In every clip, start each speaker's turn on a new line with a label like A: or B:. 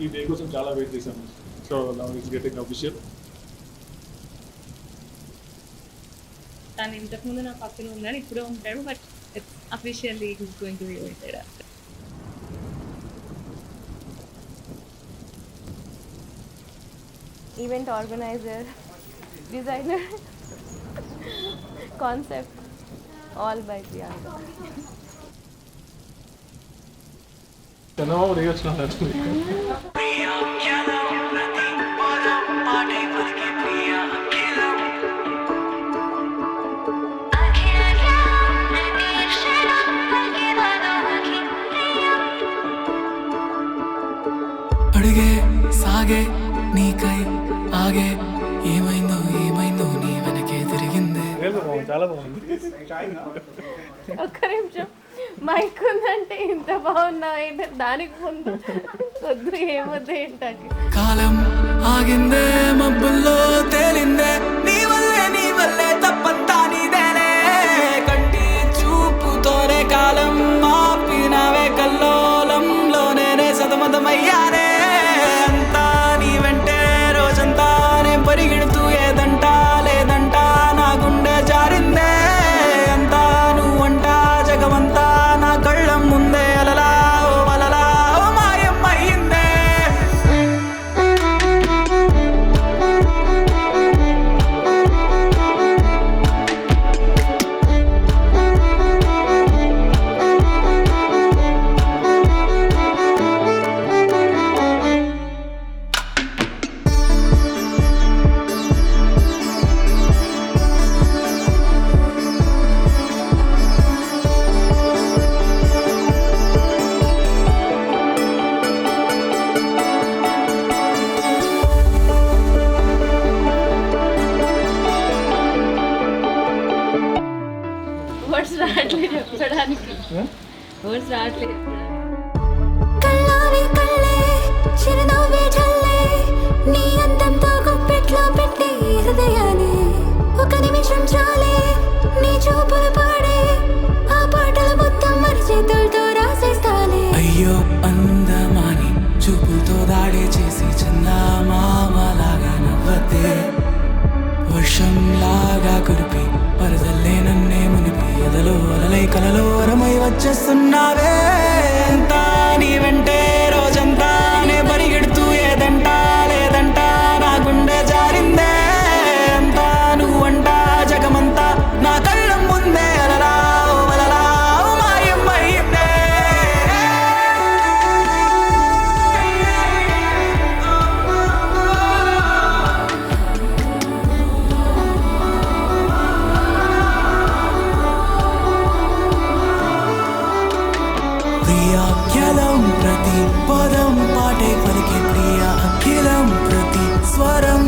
A: ఈ డే కోసం చాలా వెయిట్ చేశాను. So now it's getting official.
B: తను ఇంతకుముందు నా పక్కన ఉన్నాడు, ఇప్పుడే ఉంటాడు, but it's officially is going to be united.
C: Event organizer, designer, concept, all by Priyanka.
A: Chandrababu రేగొచ్చినాడు.
D: అడిగే సాగే నీకై ఆగే ఏమైందో ఏమైందో నీ వెనకే తిరిగిందే.
A: చాలా బాగుంది.
C: ఒక్క నిమిషం, మైక్ ఉందంటే ఇంత బాగున్నా ఏంటంటే దానికి ముందు వద్దు ఏమొద్దు ఏంటంటే
D: కాలం ఆగిందే మబ్బుల్లో తేలిందే నీ వల్లే తప్పంతా నీదేనే. కంటి చూపుతోనే కాలం మాపినవే కల్లోలంలో నేనే సతమతమయ్యానే. అంతా నీ వెంటే రోజంతా నేను పరిగెడుతూ ఏదంట లేదంట నా గుండె జారిందే. అంతా నువ్వంట జగమంతా నా కళ్ళ ముందే అలలా ఓ వలలా ఓ మాయమ్మయ్యిందే.
B: వర్డ్స్ రావట్లేదు చెప్పడానికి, వర్డ్స్ రావట్లేదు చెప్పడానికి.
E: కల్లావి కళ్ళే చిరునవ్వే చల్లే నీ అందంతో గుప్పెట్లో పెట్టే హృదయాన్ని ఒక నిమిషం చాలే నీ చూపులు పాడే ఆ పాటల మొత్తం మరి చేతులతో రాసేస్తాలే.
D: అయ్యో అందమాని చూపుతో దాడే చేసి చందమామలాగా నవ్వతే. వర్షంలాగా కురిపి వరదల్లే నన్నే మునిపి ఎదలో అలలై కలలో వరమై వచ్చేస్తున్నావే. అంతా నీ వెంటే రోజంతా నే పరిగెడుతూ ఏదంట లేదంట నా గుండె జారిందే. అంతా నువ్వంట జగమంతా నా కళ్ళ ముందే అలలా ఓ వలలా ఓ మాయమ్మయ్యిందే. ప్రియా అఖిలం ప్రతి పదం పాటే పలికే ప్రియా అఖిలం ప్రతి స్వరం.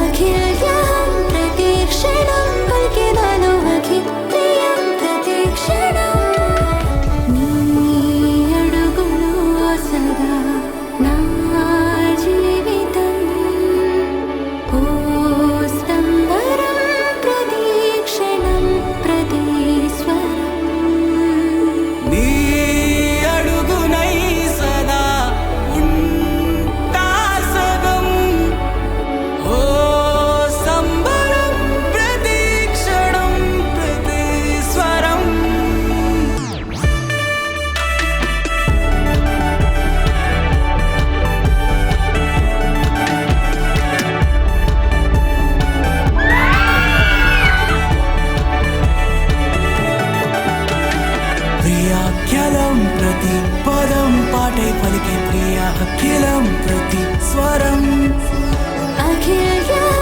E: అఖిలం ప్రతి క్షణం పలికే నాలో అఖిలం ప్రతి క్షణం నీ అడుగులు సదా నా జీవితం ఓ స్తంభరం ప్రతి క్షణం ప్రతి స్వరం.
D: నీ అడుగునై సదా ఉంటా సగం ఓ సంబరం ప్రతి క్షణం ప్రతి స్వరం. ప్రియా అఖిలం ప్రతి పదం పాటే పలికే ప్రియా అఖిలం ప్రతి స్వరం.
E: అఖిలం